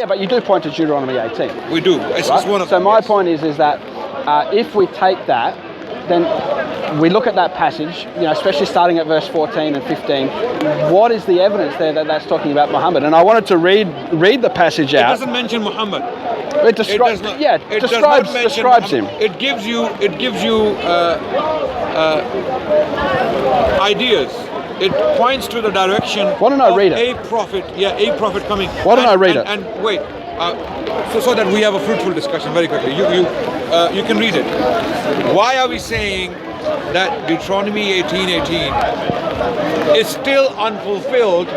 Yeah, but you do point to Deuteronomy 18. We do. It's Right? one of So them, my yes. point is that if we take that, then we look at that passage, especially starting at verse 14 and 15. What is the evidence there that that's talking about Muhammad? And I wanted to read the passage out. It doesn't mention Muhammad. It describes him. It gives you ideas. It points to the direction Why don't I read it? a prophet coming. Why don't I read it? And wait, so that we have a fruitful discussion very quickly. You can read it. Why are we saying that Deuteronomy 18:18 is still unfulfilled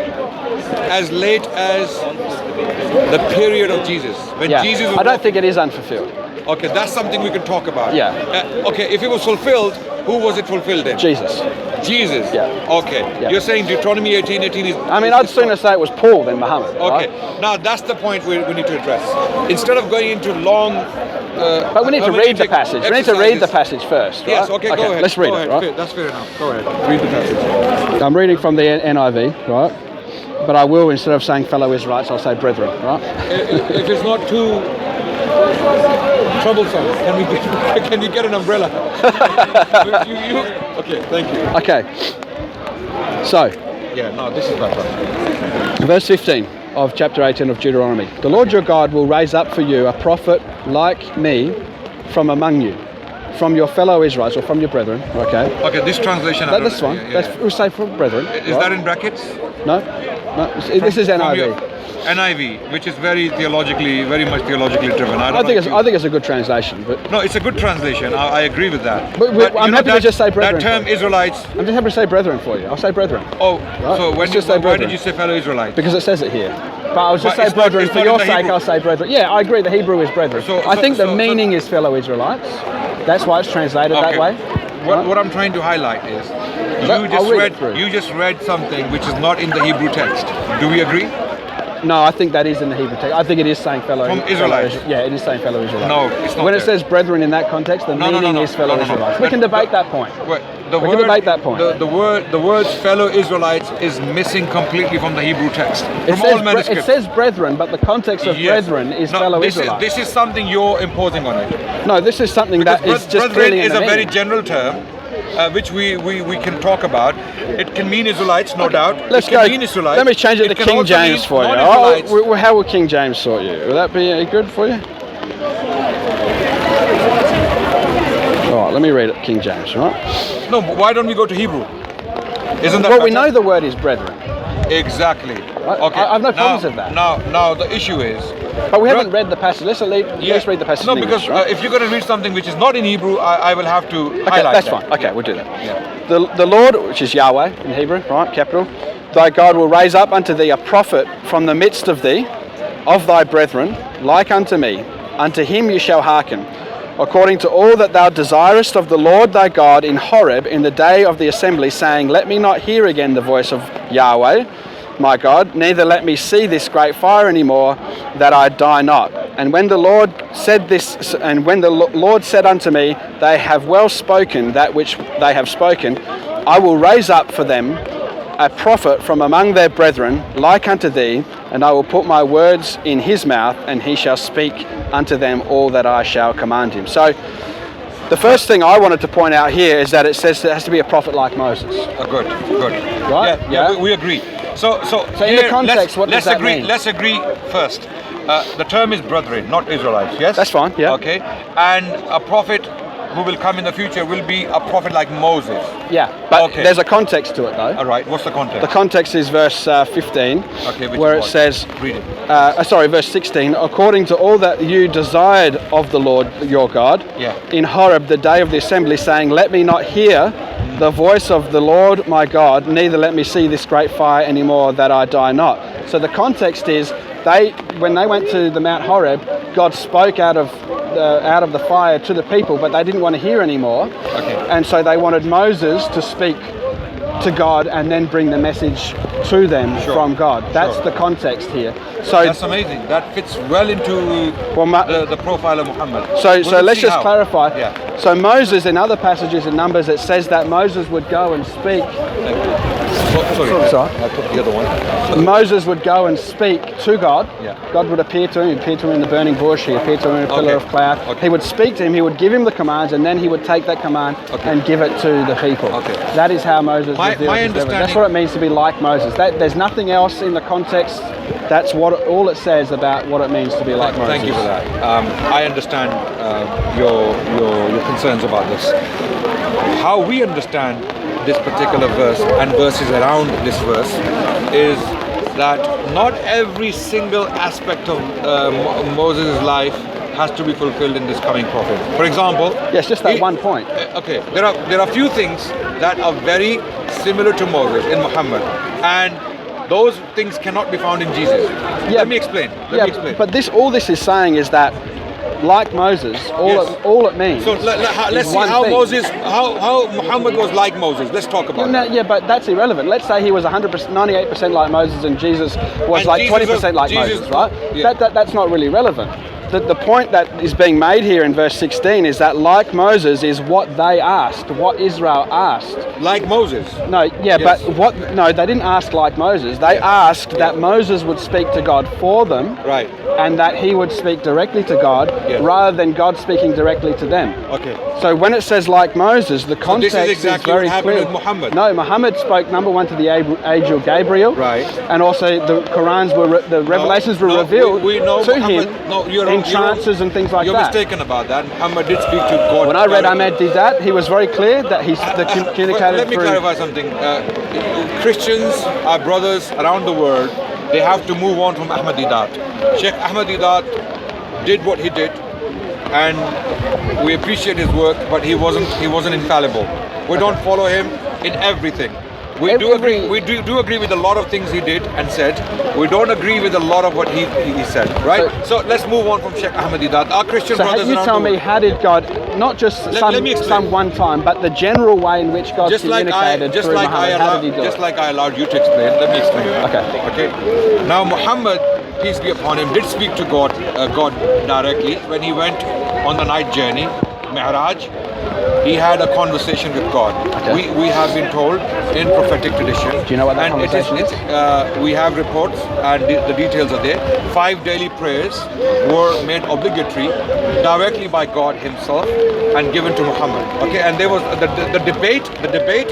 as late as the period of Jesus? When Jesus was I don't think it is unfulfilled. Okay, that's something we can talk about. Yeah. Okay, if it was fulfilled, who was it fulfilled in? Jesus. Jesus. Yeah. Okay. Yeah. You're saying Deuteronomy 18:18 is. I mean, I'd sooner say it was Paul than Muhammad. Okay. Right? Now that's the point we need to address. Instead of going into long. But we need to read the passage. We need to read the passage first. Right? Yes. Okay. Go ahead. Let's read go it. ahead. Right? That's fair enough. Go ahead. Read the passage. I'm reading from the NIV, right? But I will, instead of saying fellow Israelites, I'll say brethren, right? If it's not too troublesome, can you get an umbrella? Okay. Thank you. Okay. So, Yeah. No, this is better. verse 15 of chapter 18 of Deuteronomy. The Lord your God will raise up for you a prophet like me from among you, from your fellow Israelites or from your brethren. Okay. Okay. This translation. This one. We'll say from brethren. Is that in brackets? No. This is NIV. NIV, which is very much theologically driven. I think it's a good translation, but no, it's a good translation. I agree with that. But I'm happy to just say brethren. That term Israelites. I'm just happy to say brethren for you. I'll say brethren. Oh, right? so why did you say fellow Israelites? Because it says it here. But I'll just say it's brethren not for your in the sake. Hebrew. I'll say brethren. Yeah, I agree. The Hebrew is brethren. I think the meaning is fellow Israelites. That's why it's translated that way. What I'm trying to highlight is you just read something which is not in the Hebrew text. Do we agree? No, I think that is in the Hebrew text. I think it is saying fellow Israelites. Yeah, it is saying fellow Israelites. No, it's not. When it there. says brethren in that context, the meaning is fellow Israelites. We can debate that point. We can debate that point. The word fellow Israelites is missing completely from the Hebrew text. From all manuscripts. It says brethren, but the context of brethren is fellow Israelites. This is something you're imposing on it. No, this is something that is just brethren clearly in is the a very meaning. general term. Which we can talk about. It can mean Israelites, no doubt. Let's go. Let me change it to King James for you. How will King James sort you? Will that be any good for you? All right, let me read it, King James, right? No, but why don't we go to Hebrew? Isn't that Well, better? we know the word is brethren. Exactly. Okay. I have no problems with that. Now the issue is. But we haven't read the passage. Let's read the passage. No, in English, because right? if you're going to read something which is not in Hebrew, I will have to highlight that's that. fine. Okay, we'll do that. Yeah. The Lord, which is Yahweh in Hebrew, right, capital, thy God will raise up unto thee a prophet from the midst of thee, of thy brethren, like unto me. Unto him you shall hearken, according to all that thou desirest of the Lord thy God in Horeb in the day of the assembly, saying, let me not hear again the voice of Yahweh, my God, neither let me see this great fire any more, that I die not. And when the Lord said this, and when the Lord said unto me, they have well spoken that which they have spoken, I will raise up for them a prophet from among their brethren, like unto thee, and I will put my words in his mouth, and he shall speak unto them all that I shall command him. So, the first thing I wanted to point out here is that it says it has to be a prophet like Moses. Good. Right? Yeah. We agree. So in the context, what does that mean? Let's agree first. The term is brethren, not Israelites. Yes. That's fine. Yeah. Okay. And a prophet who will come in the future will be a prophet like Moses. Yeah. But there's a context to it, though. All right. What's the context? The context is verse 15, where it says, read it. Verse 16. According to all that you desired of the Lord your God, in Horeb the day of the assembly, saying, let me not hear the voice of the Lord my God, neither let me see this great fire anymore, that I die not. So the context is, when they went to the Mount Horeb, God spoke out of the fire to the people, but they didn't want to hear anymore. Okay. And so they wanted Moses to speak to God and then bring the message to them from God. That's the context here. So that's amazing. That fits well into the profile of Muhammad. So let's just clarify. Yeah. So Moses, in other passages in Numbers, it says that Moses would go and speak Sorry, Sorry. I took the other one. Moses would go and speak to God. Yeah. God would appear to him. He'd appear to him in the burning bush. He'd appear to him in a pillar Okay. of cloud. Okay. He would speak to him. He would give him the commands, and then he would take that command Okay. and give it to the people. Okay. That is how Moses My revealed his revelation. That's understanding- what it means to be like Moses. There's nothing else in the context. That's all it says about what it means to be like Moses. Thank you for that. I understand your concerns about this. How we understand this particular verse and verses around this verse is that not every single aspect of Moses' life has to be fulfilled in this coming prophet. For example, Yes, just that one point. Okay, there are few things that are very similar to Moses in Muhammad, and those things cannot be found in Jesus. Yeah. Let me explain. Let me explain. But all this is saying is that, like Moses, all it means. So let's is see one how thing. how Muhammad was like Moses. Let's talk about No, it. yeah, but that's irrelevant. Let's say he was 100%, 98% like Moses, and Jesus was And like Jesus 20% like Jesus- Moses, right? yeah. That's not really relevant. The point that is being made here in verse 16 is that, like Moses, is what they asked, what Israel asked. Like Moses. No, yeah, Yes. but no, they didn't ask like Moses. They asked that Moses would speak to God for them, Right. and that he would speak directly to God, Yes. rather than God speaking directly to them. Okay. So when it says like Moses, the context this is exactly very what happened clear. with Muhammad. No, Muhammad spoke number one to the angel Gabriel, Right. and also the the revelations were No, revealed we know to Muhammad. him No, you're in wrong, trances and things like You're that. mistaken about that. Muhammad did speak to God. When I read directly. Ahmed Didat, he was very clear that he's communicated Let me through. clarify something. Christians, our brothers around the world, they have to move on from Ahmed Didat. Sheikh Ahmed Didat did what he did, and we appreciate his work, but he wasn't infallible. We don't follow him in everything. We do agree with a lot of things he did and said. We don't agree with a lot of what he said, right? So let's move on from Sheikh Ahmed Didat. Our Christian So brothers you around tell the me, world. how did God, not just Let me explain. some one time, but the general way in which God communicated through Muhammad, how did he do it? Just like I allowed you to explain, let me explain. Okay. Okay. Now Muhammad, peace be upon him, did speak to God directly when he went on the night journey, Mi'raj. He had a conversation with God. Okay. We have been told in prophetic tradition. Do you know what that conversation is? We have reports and the details are there. 5 daily prayers were made obligatory directly by God Himself and given to Muhammad. Okay, and there was the debate. The debate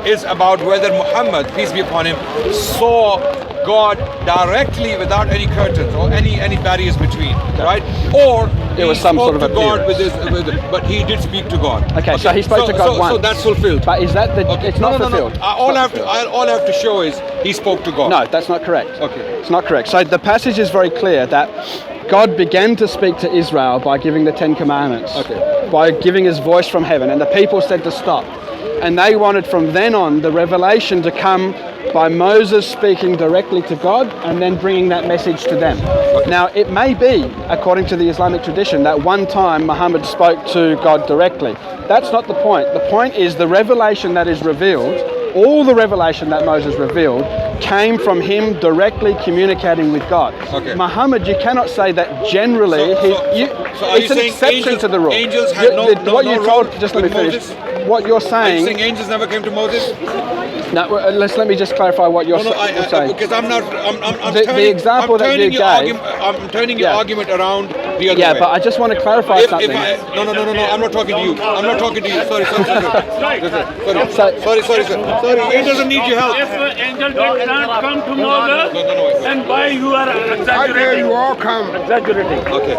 is about whether Muhammad, peace be upon him, saw God directly without any curtains or any barriers between, right? Or There was he some spoke sort of to God appearance. but he did speak to God. Okay, so he spoke to God once. So that's fulfilled. But is that Okay. it's not fulfilled? No. All I have to show is he spoke to God. No, that's not correct. Okay. It's not correct. So the passage is very clear that God began to speak to Israel by giving the 10 Commandments, Okay. by giving his voice from heaven, and the people said to stop. And they wanted from then on the revelation to come by Moses speaking directly to God and then bringing that message to them. Now, it may be, according to the Islamic tradition, that one time Muhammad spoke to God directly. That's not the point. The point is the revelation that is revealed, all the revelation that Moses revealed, came from him directly communicating with God. Okay. Muhammad, you cannot say that generally. So are it's you an saying exception to the rule. angels had no what you role told, just let me with finish. Moses? What you're Are you saying. saying angels never came to Moses? No, let me just clarify what you're saying. Because I'm The turning, example I'm that turning you your gave- I'm turning your Yeah. argument around the other Yeah, way. but I just want to clarify If something. no, I'm not talking to you. I'm not talking to you. Sorry. Sorry, sir. Sorry, he doesn't need your help. If an angel did not come to Moses, No. then why you are exaggerating? you all come. Exaggerating. Okay.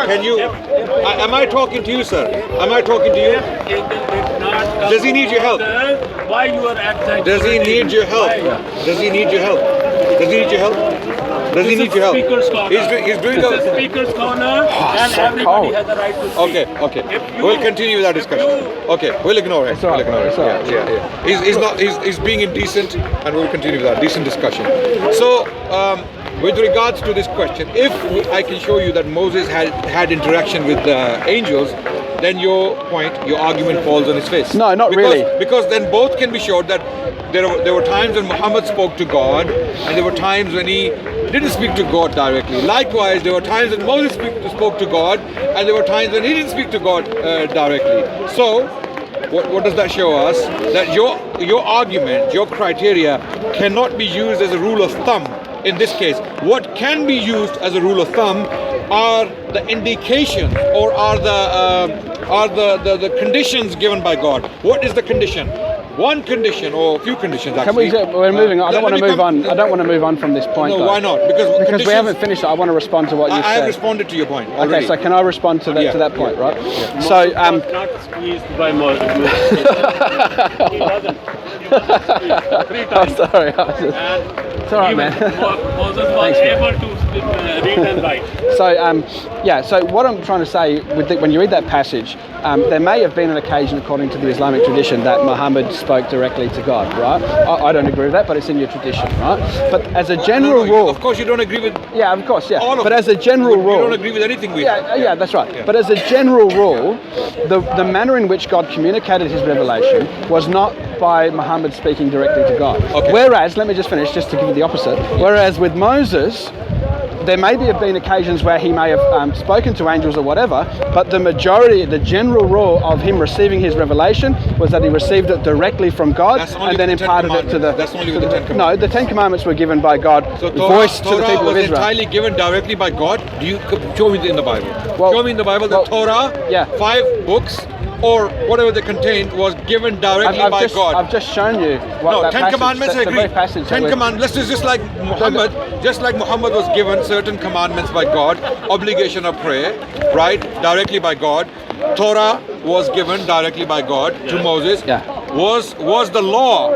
Can you? Am I talking to you, sir? Am I talking to you? Angel did not come Does he need your help? to Moses, why you are exaggerating? Does he need your help? Why? Does he need your help? Does he need your help? Does he This need is your help? Speaker's corner. He's doing This is a. speaker's corner, and so everybody cold. has the right to speak. Okay. If you- We'll continue with our discussion. Okay, we'll ignore it. It's all right, We'll ignore it's it. all right. Yeah. He's not. He's being indecent, and we'll continue with our decent discussion. So, with regards to this question, if I can show you that Moses had interaction with angels, then your argument falls on its face. No, not really. Because then both can be showed that there were times when Muhammad spoke to God, and there were times when he didn't speak to God directly. Likewise, there were times when Moses spoke to God, and there were times when he didn't speak to God directly. So, what does that show us? That your argument, your criteria cannot be used as a rule of thumb in this case. What can be used as a rule of thumb are the indications or are the conditions given by God. What is the condition? One condition or a few conditions actually. We're moving on. I don't want to move on. I don't want to move on from this point. No, though. why not? Because we haven't finished. I want to respond to what you said. I have responded to your point already. Okay, so can I respond to that point, right? Yeah. So not squeezed by Moses. He wasn't. Three I'm times. sorry. It's all right, man. Moses was able to read and write. So what I'm trying to say, when you read that passage, there may have been an occasion, according to the Islamic tradition, that Muhammad spoke directly to God, right? I don't agree with that, but it's in your tradition, right? But as a general rule... Of course you don't agree with... Yeah, of course, yeah. All of but it. As a general rule... You don't agree with anything we... Yeah, that's right. Yeah. But as a general rule, the manner in which God communicated his revelation was not by Muhammad speaking directly to God. Okay. Whereas, let me just finish, just to give you the opposite, whereas with Moses, there may have been occasions where he may have spoken to angels or whatever, but the general rule of him receiving his revelation was that he received it directly from God and then imparted it to the... That's only with the Ten Commandments. No, the Ten Commandments were given by God, So voiced to the people was of Israel. entirely given directly by God. Do you show me in the Bible? Well, show me in the Bible the Torah, yeah. 5 books, or whatever they contained was given directly by God. I've just shown you what that Ten passage, Commandments, I the agree. very passage. Ten Commandments, just like Muhammad was given certain commandments by God, obligation of prayer, right, directly by God. Torah was given directly by God to Moses. Yeah. Was the law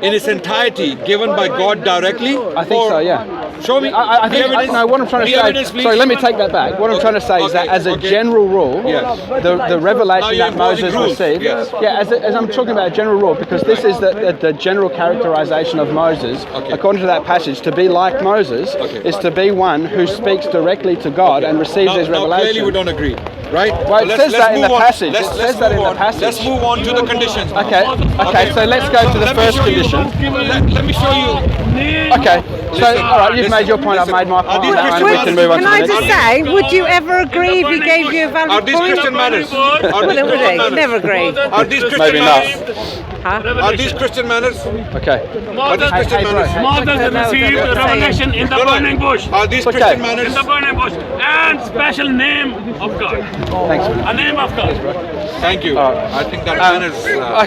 in its entirety given by God directly? I think so, yeah. Show me. I think, no, what I'm trying to say, evidence, sorry, let me take that back. What I'm trying to say is that as a general rule, the revelation that Moses received, as I'm talking about a general rule, because this is the general characterization of Moses, according to that passage, to be like Moses is to be one who speaks directly to God and receives his revelation. Now clearly we don't agree, right? Well, it says that in the passage. It says that in the passage. Let's move on to the conditions. Okay, so let's go to the first condition. Let me show you. Okay, so all right, you've made your point, I've made my point. We can move on to the Can I next. just say, would you ever agree if he gave you a valid Are these point? Christian manners? Would he? Never agree. Are these Christian Maybe not. manners? Huh? Are these Christian manners? Okay. Are these Christian manners? Moses received revelation in the burning bush. Are these Okay. Christian In manners? the burning bush. And special name of God. Thanks. A name of God. Thank you. I think that manners.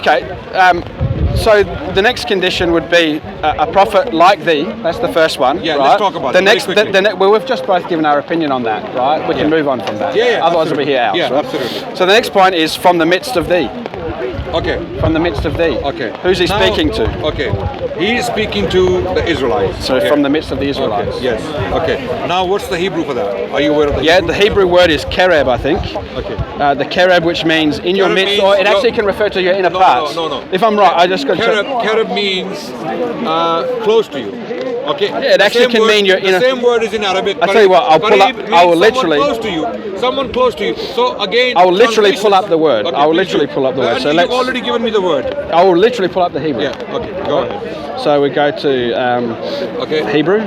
Okay. So the next condition would be a prophet like thee. That's the first one. Yeah, right? let's talk about the it next. very quickly. Well, we've just both given our opinion on that, right? We can move on from that. Yeah, Otherwise, it'll be here hours. Yeah, right? absolutely. So the next point is from the midst of thee. Okay. From the midst of thee. Okay. Who's he Now- speaking to? Okay. He is speaking to the Israelites. So Okay. from the midst of the Israelites. Okay. Yes. Okay. Now, what's the Hebrew for that? Are you aware of the Yeah, Hebrew? the Hebrew word is kereb, I think. Okay. The kereb, which means in your Kereb midst, means or it actually your- can refer to your inner No, parts. no. If I'm right, I just got to check. Kerub means close to you. Okay. Yeah, it actually can mean your inner- The same word is in Arabic. I'll tell you what, I'll pull up- Qarib I will means literally- someone close to you. Someone close to you. So again, I will literally translation- pull up the word. Okay, I will please literally do. pull up the word. And So you've let's. already given me the word. I will literally pull up the Hebrew. Yeah. Okay. Go ahead. So we go to Okay. Hebrew.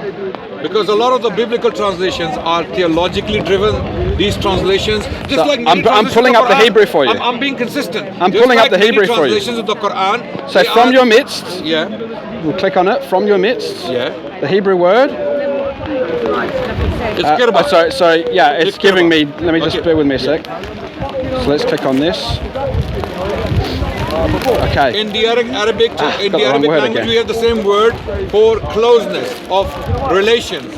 Because a lot of the biblical translations are theologically driven. These translations, just So like many I'm translations pulling of up the Quran, Hebrew for you. I'm being consistent. I'm Just pulling up like the many Hebrew for you. translations of the Quran. So they from are- your midst, Yeah. we'll click on it. From your midst, Yeah. the Hebrew word. It's kirba. Sorry. Yeah, it's It's giving me. kirba. Let me just Okay. bear with me a sec. So let's click on this. Okay. In the Arabic, got in the the wrong Arabic word language, again. we have the same word for closeness of relations.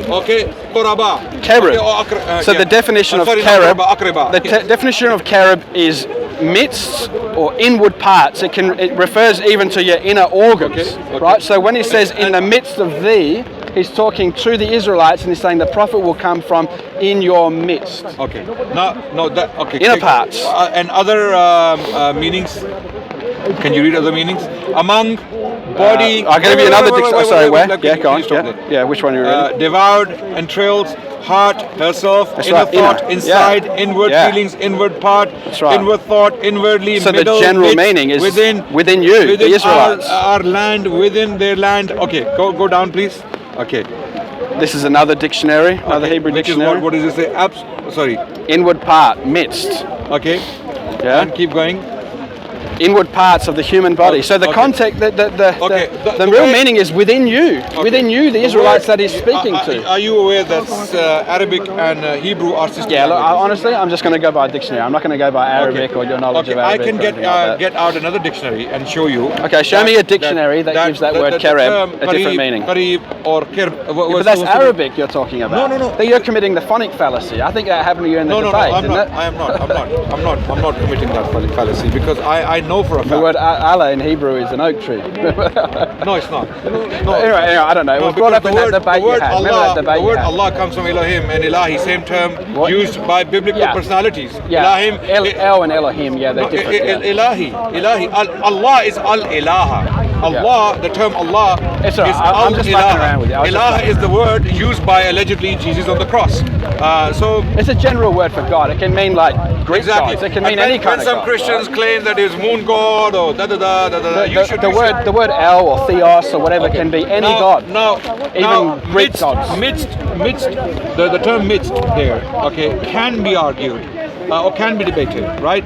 Okay, quraba. Kerub. Okay, or So the definition of sorry, kerub, not quraba, the akraba. definition of kerub is midst or inward parts. It refers even to your inner organs, Okay. right? So when he says in the midst of thee, he's talking to the Israelites and he's saying the prophet will come from in your midst. Okay. No, that okay. Inner parts. And other meanings. Can you read other meanings? Among body. I'll give you another dictionary. Sorry, where? Let Yeah, me go on. stop Yeah, there. yeah. Which one are you reading? Devoured, entrails, heart, herself, That's inner right, thought, inner. inside, Yeah. inward Yeah. feelings, inward part, That's right. inward thought, inwardly, So the middle, general midst, meaning is within you, within the Israelites. our land, within their land. Okay, go down, please. Okay. This is another dictionary, another Okay, Hebrew which is dictionary. what does it say? Sorry. Inward part, midst. Okay. Yeah. And keep going. inward parts of the human body. So the Okay. context, the The real word- meaning is within you, within you, the Israelites that he's speaking to. Are you aware that Arabic and Hebrew are sister Yeah, look, languages? honestly, I'm just going to go by a dictionary. I'm not going to go by Arabic or your knowledge Okay, of Arabic. I can or anything like that. get out another dictionary and show you. Okay, show me a dictionary that gives that word kereb a different meaning. Karib or kerb. But that's Arabic you're talking about. No. That you're committing the phonic fallacy. I think that happened to you in the No, debate, I'm didn't not. it? I am not. I'm not committing that fallacy because I know for a fact. The word Allah in Hebrew is an oak tree. No, it's not. No. Anyway, I don't know. It was brought up in that debate you had. Remember that debate the you word had? Allah comes from Elohim and Ilahi, same term What? used by biblical Yeah. personalities. Yeah, Elohim, El and Elohim, yeah, they're no, different. yeah. Ilahi. Allah is Al-Ilaha. Allah, the term Allah It's is all right. I'm just fucking around with you. I was just Ilaha fucking is the word used by allegedly Jesus on the cross. So It's a general word for God. It can mean like Greek exactly. gods. It can And mean any when kind of some God. Christians right? claim that is moon god or da da da da da. You should The word El or Theos or whatever can be any god. Even Greek gods. Midst, the term midst there, okay, can be argued or can be debated, right?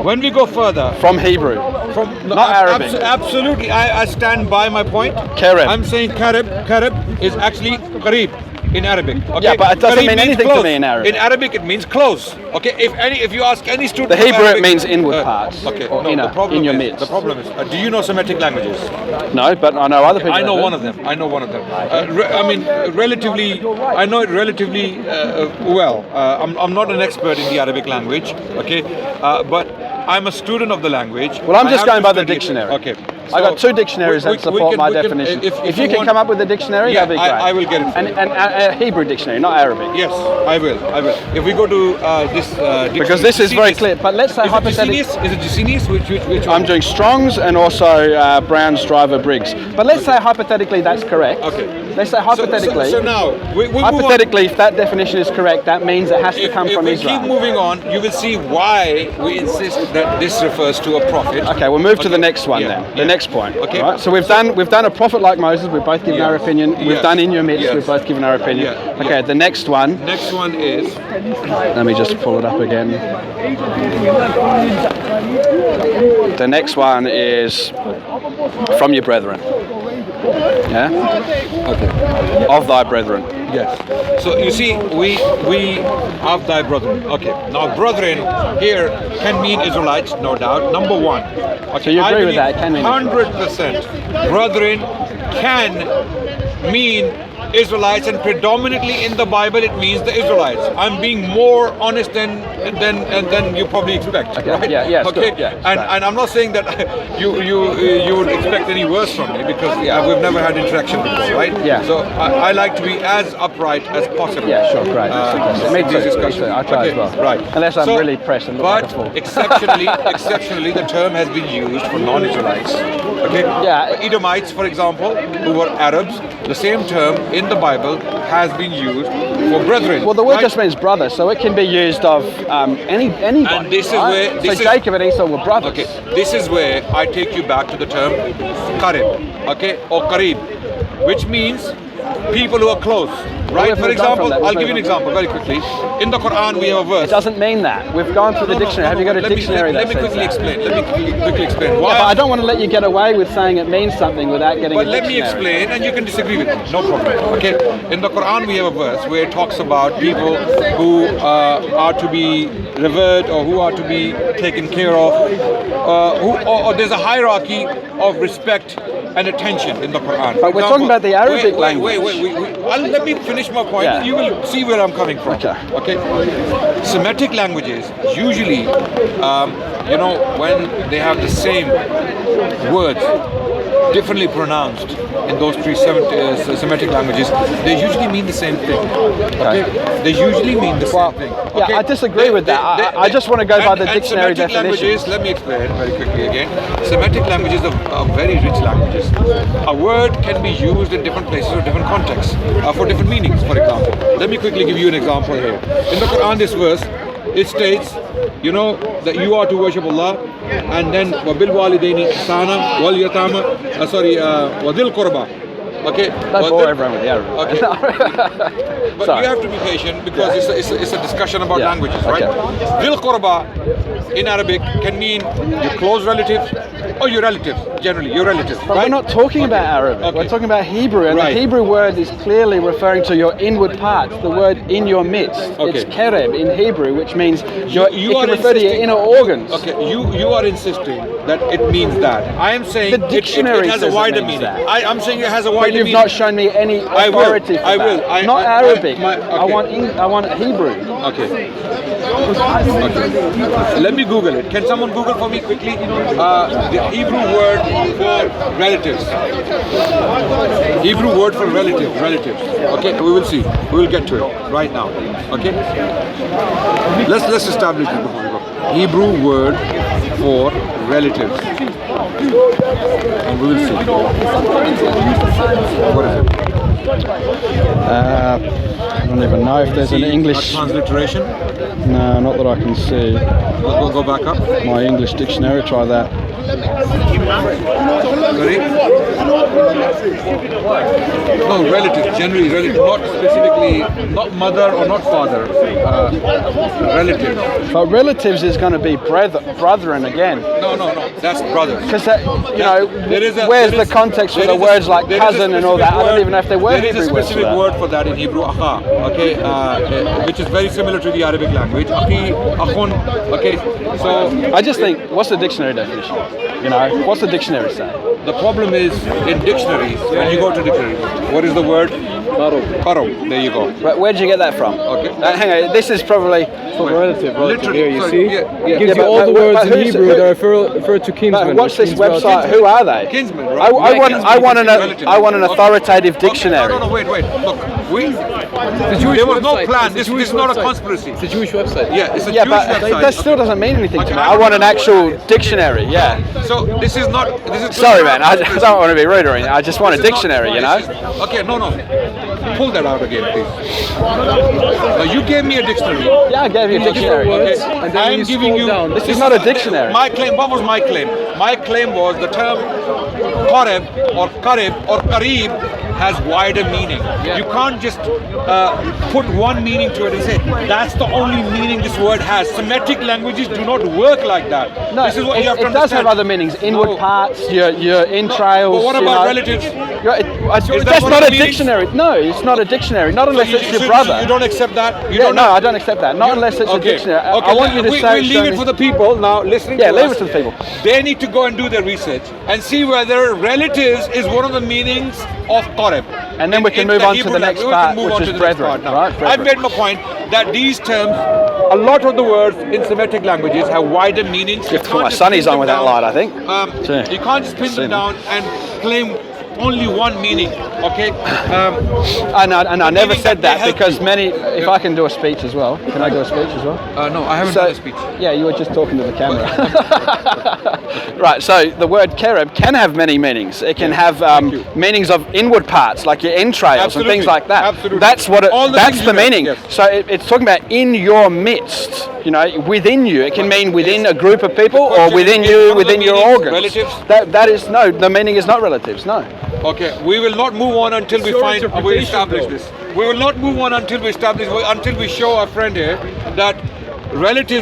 When we go further, From Hebrew. Not Arabic. Absolutely, I stand by my point. Karib. I'm saying Karib is actually Qarib in Arabic. Okay? Yeah, but it doesn't Qarib mean means anything to close. me in Arabic. In Arabic, it means close. Okay, if you ask any student, The of Hebrew, it Arabic, means inward parts, Okay, or no, inner, the problem in your is, midst. The problem is, do you know Semitic languages? No, but I know other people. I know that do. one of them. I know one of them. Relatively, I know it relatively well. I'm not an expert in the Arabic language, okay, but I'm a student of the language. Well, I'm I just have going to by the study it. dictionary. Okay. I got two dictionaries that support my definition. If you can want- come up with a dictionary, Yeah, that'd be great. I will get it for And, you. and a Hebrew dictionary, not Arabic. Yes, I will. If we go to this dictionary, Because this is very Jacenius- clear. But let's say Is it hypothetically. Jacenius? Is it Jacenius? Which one? I'm doing Strong's and also Brown's Driver Briggs. But let's say hypothetically that's correct. Okay. Let's say hypothetically. So now we move on. Hypothetically, if that definition is correct, that means it has to come If from we Israel. keep moving on, you will see why we insist that this refers to a prophet. Okay, we'll move to the next one Yeah, then. yeah. The next point. Okay. Right? So we've done a prophet like Moses. We've both given our Yes. opinion. We've Yes. done in your midst. Yes. We've both given our opinion. Yeah. Okay. The next one. Next one is Let me just pull it up again. The next one is from your brethren. Yeah. okay. Of thy brethren. Yes. So you see, we have thy brethren. Okay. Now, brethren here can mean Israelites, no doubt. Number one. Okay. So you agree with that? It can mean 100%. Brethren can mean Israelites, and predominantly in the Bible it means the Israelites. I'm being more honest than you probably expect. Okay, Right? yeah, yeah, it's okay. good, yeah, it's and fine. and I'm not saying that you would expect any worse from me because we've never had interaction before, right? Yeah. So I like to be as upright as possible. Yeah, sure, great. Me in too, these me discussions. too. I try as well. Right. Unless I'm really pressed and look But like a fool. exceptionally, the term has been used for non-Israelites. Okay. Yeah. Edomites, for example, who were Arabs, the same term in the Bible has been used for brethren. Well, the word right? just means brother, so it can be used of anybody. And this is right? where- So this is- Jacob and Esau were brothers. Okay, this is where I take you back to the term Qarib, okay, or Qarib, which means people who are close, right? we've For moved on from example, that, I'll we've give you an moved on. example very quickly. In the Quran, we have a It verse. doesn't mean that. We've gone through the dictionary. Have you got a dictionary let that me says quickly that? explain. Let me quickly explain. Yeah, Why? but I don't want to let you get away with saying it means something without getting But a let me dictionary. explain, and you can disagree with me. No problem. Okay. In the Quran, we have a verse where it talks about people who are to be revered or who are to be taken care of. Or there's a hierarchy of respect and attention in the Quran. But we're talking about the Arabic language. Let me finish my point. Yeah. You will see where I'm coming from. Okay. Okay. Semitic languages usually, when they have the same words differently pronounced in those three Semitic languages, they usually mean the same thing. Okay? They usually mean the same thing. Yeah, Okay? I disagree with that. I just want to go by the dictionary Semitic definition. languages, let me explain very quickly again. Semitic languages are very rich languages. A word can be used in different places or different contexts for different meanings, for example. Let me quickly give you an example here. In the Quran, this verse, it states, that you are to worship Allah, and then وَبِالْوَالِدَيْنِ إِحْسَانًا وَالْيَتَامَى وَذِي الْقُرْبَى. Okay. Don't bore everyone with the Arabic. Okay. But Sorry. you have to be patient because it's a discussion about Yeah. languages, right? Okay. Dhil Qurba in Arabic can mean your close relatives or your relatives, generally, your relatives. But right? we're not talking about Arabic. Okay. We're talking about Hebrew, and Right. the Hebrew word is clearly referring to your inward parts. The word in your midst. Okay. It's kereb in Hebrew, which means You it are can refer to your insisting- inner organs. Okay, you are insisting that it means that. I am saying The dictionary it has says a it wider means meaning. that. I'm saying it has a But wider you've meaning. not shown me any I will. authority for I that. will. Not Arabic. I okay. want Hebrew. Okay. Let me Google it. Can someone Google for me quickly? The Hebrew word for relatives. Hebrew word for relatives. Okay, we will see. We will get to it right now. Okay. Let's establish it before we go. Hebrew word for relatives, and we will see. What is it? I don't even know if there's an See, English. a transliteration. No, not that I can see. Go back up. My English dictionary. Try that. Sorry? No, relatives, generally relatives, not specifically, not mother or not father, relatives. But relatives is going to be brethren again. No, that's brothers. Because where's the context for the words like there is a cousin and all that? I don't even know if there were There is a Hebrew words for specific that. word for that in Hebrew, akha, okay, which is very similar to the Arabic language. Akhi, akhun, okay, so I just think, what's the dictionary definition? You know, what's the dictionary say? the problem is in dictionaries, when you go to dictionaries, what is the word? Qaro. There you go. Where did you get that from? Okay. Hang on, this is probably. Relative Literally, here, you sorry, see? yeah. It gives Yeah, you all but- the but- words but in who's- Hebrew who- that refer to kinsmen. What's this which means website? Who are they? Kinsman, I right? want Relative. I want an Okay. authoritative Okay, dictionary. No, wait. Look, It's a Jewish there was no website. plan. It's a This Jewish is not a website. conspiracy. It's a Jewish website. Yeah, it's a Yeah, Jewish but website. that still doesn't mean anything to Okay, me. I I want an don't actual dictionary. Yeah. So this is not. This is Sorry, man. I don't want to be rude or anything. I just want a This is not- dictionary. You know. Okay, no. Pull that out again, please. Now you gave me a dictionary. Yeah, I gave you a dictionary. words, Okay, and then I when am you giving scroll you. down- This is not a dictionary. My claim. What was my claim? My claim was the term qarib or qarib has wider meaning. You can't just put one meaning to it and say that's the only meaning this word has. Semitic languages do not work like that. No, This is what you have to it does understand. have other meanings. Inward No. parts, your entrails. But what you about know. relatives? Is that That's one not of a the meanings? dictionary. No, it's not a dictionary. Not unless it's your So brother. you don't accept that? You Yeah, don't no, I don't accept that. Not unless it's a dictionary. Okay, I want you to we, say. we'll leave it for the people now listening. Yeah, to leave us. it to the people. They need to go and do their research and see whether relatives is one of the meanings of qarib. And then we can move on to the next part, which is brethren, right? I've Brethren. made my point that these terms, a lot of the words in Semitic languages have wider meanings. You Well, can't my just sonny's pin on with them that down. light, I think. Yeah. You can't just pin them down and claim only one meaning, okay? And I never meaning said that they that help because you. many. If I can do a speech as well, can I do a speech as well? No, I haven't done a speech. Yeah, you were just talking to the camera. Right, so the word kereb can have many meanings. It can have meanings of inward parts, like your entrails Absolutely. and things like that. Absolutely. That's what All the that's things the you know, meaning. yes. So it's talking about in your midst, you know, within you. It can mean within a group of people or question within is, you, what are the within your meanings? organs. Relatives? That is, no, the meaning is not relatives, no. Okay, we will not move on until we your find we interpretation, establish though. this. We will not move on until we establish until we show our friend here that relatives